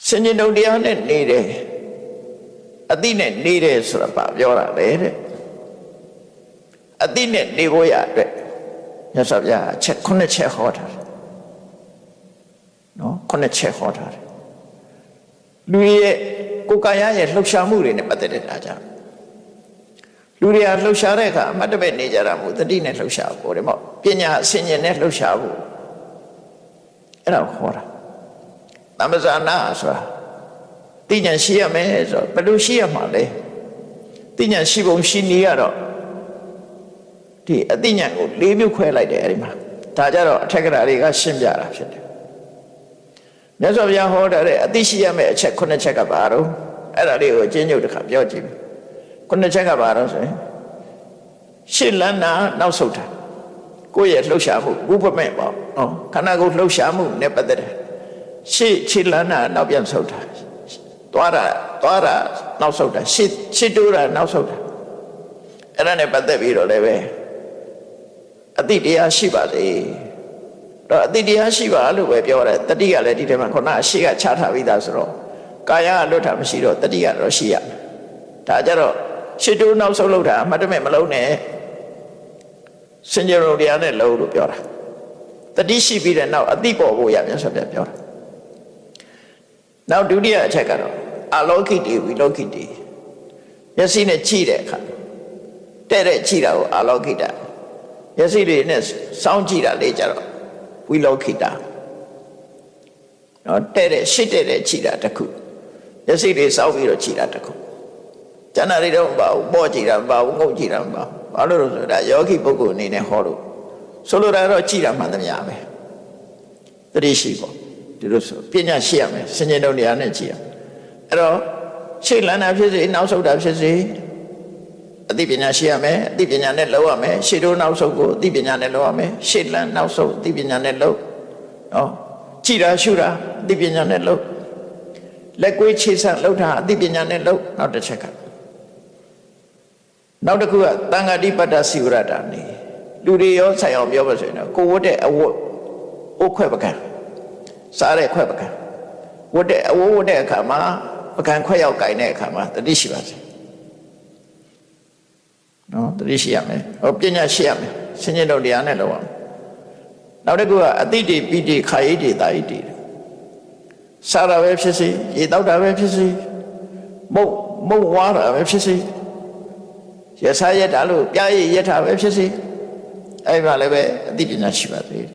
စင်ញင်တုံတရားနဲ့နေတယ်အတိနဲ့နေတယ်ဆိုတာပါပြောတာလေတဲ့အတိနဲ့နေဖို့ရအတွက်မြတ်စွာဘုရားချက်9ချက်ဟောထားတယ်နော်9ချက်ဟောထားတယ်လူရဲ့ကိုယ်ကာယရဲ့လှုပ်ရှားမှုတွေနဲ့ပတ်သက်တဲ့အားကြောင့်လူတွေကလှုပ်ရှားတဲ့အခါအမှတ်တမဲ့နေကြတာမို့တတိနဲ့လှုပ်ရှားဖို့တဲ့ပေါ့ပညာအစဉ်ဉာဏ်နဲ့လှုပ်ရှားဖို့အဲ့ဒါဟောတာသမဇာနာဆိုတာသိဉာဏ်ရှိရမယ်ဆိုတော့ဘယ်လိုရှိရမှာလဲသိဉာဏ်ရှိပုံရှိနည်းကတော့ဒီအသိဉာဏ်ကို၄မျိုးခွဲလိုက်တယ်အဲ့ဒီမှာဒါကြတော့အထက်ကရာတွေကရှင်းပြတာဖြစ်တယ်မြတ်စွာဘုရားဟောတဲ့အသိရှိရမယ်အချက်9ချက်ကဘာတော့အဲ့ဒါလေးကိုအကျဉ်းချုပ်တစ်ခါပြောကြည့်မယ်9ချက်ကဘာတော့ဆိုရင်ရှေ့လန်းတာနောက်ဆုတ်တာကိုယ့်ရဲ့လှုပ်ရှားမှုဘုပ္ပမဲ့ပေါ့နော်ခန္ဓာကိုယ်လှုပ်ရှားမှုနဲ့ပတ်သက်တယ်ရှေ့ခြေလန်းတာနောက်ပြန်ဆုတ်တာသွားတာနောက်ဆုတ်တာရှေ့တိုးတာနောက်ဆုတ်တာအဲ့ဒါနဲ့ပတ်သက်ပြီးတော့လည်းပဲအတိတရားရှိပါစေတော့အတိတရားရှိပါလို့ပဲပြောတယ်တတိကလည်းဒီထဲမှာခုနအရှိကချထားပြီးသားဆိုတော့ကာယကလွတ်တာမရှိတော့တတိကတော့ရှိရမယ်ဒါကြတော့ရှစ်တိုးနောက်ဆုံးလောက်တာအမှတ်တမဲ့မလုံးနဲ့စင်ကြယ်တော်တရားနဲ့လုံးလို့ပြောတာတတိရှိပြီးတဲ့နောက်အတိပေါ်ဖို့ရမြတ်စွာဘုရားပြောတာနောက်ဒုတိယအချက်ကတော့အလောကိတိဝိလောကိတိမျက်စိနဲ့ကြည့်တဲ့အခါတဲ့ကြည့်တာကိုအလောကိတမျက်စိတွေနဲ့စောင်းကြည့်တာလေးကြတော့ဝိလောကိတနော်တဲ့ရှစ်တဲ့ကြည့်တာတစ်ခုမျက်စိတွေစောင်းပြီးတော့ကြည့်တာတစ်ခုကျန်တာတွေတော့မပါဘူးပေါ့ကြည့်တာမပါဘူးငုံကြည့်တာမပါဘူးဘာလို့လဲဆိုတော့ယောဂီပုဂ္ဂိုလ်အနေနဲ့ဟောလို့ဆိုလိုတာတော့ကြည့်တာမှန်သမျှပဲတတိရှိပေါ့ဒီလိုဆိုပညာရှိရမယ်စဉ္ညာတော်တရားနဲ့ကြည့်ရမယ်အဲ့တော့ရှေ့လန်းတာဖြစ်စေနောက်ဆုတ်တာဖြစ်စေအသိပညာရှိရမယ်အသိပညာနဲ့လုပ်ရမယ်ရှေ့တိုးနောက်ဆုတ်ကိုအသိပညာနဲ့လုပ်ရမယ်ရှေ့လန်းနောက်ဆုတ်အသိပညာနဲ့လုပ်နော်ကြည်တာရှုတာအသိပညာနဲ့လုပ်လက်ကွေးခြေဆန့်လှုပ်တာအသိပညာနဲ့လုပ်နောက်တစ်ချက်ကနောက်တစ်ခုကသံဃာတိပတ္တစီဝရတာနေလူတွေရောဆိုင်အောင်ပြောပါဆိုရင်တော့ကိုဝတ်တဲ့အဝတ်အိုးခွဲပကံစားတဲ့ခွဲပကံဝတ်တဲ့အဝတ်ဝတ်တဲ့အခါမှာပကံခွဲရောက်ကင်တဲ့အခါမှာတတိရှိပါစေနော်တတိရှိရမယ်ဟောပညာရှိရမယ်စဉ္ညာတော်တရားနဲ့လုပ်ရမယ်နောက်တစ်ခုကအတိတိပိတိခာယိတိတာယိတိစားတာပဲဖြစ်စေရေတောက်တာပဲဖြစ်စေမုတ်ဝါတာပဲဖြစ်စေရစားရတာလို့ပြားရည်ရထားပဲဖြစ်စေအဲ့မှာလည်းပဲအသိပညာရှိပါသေးတယ်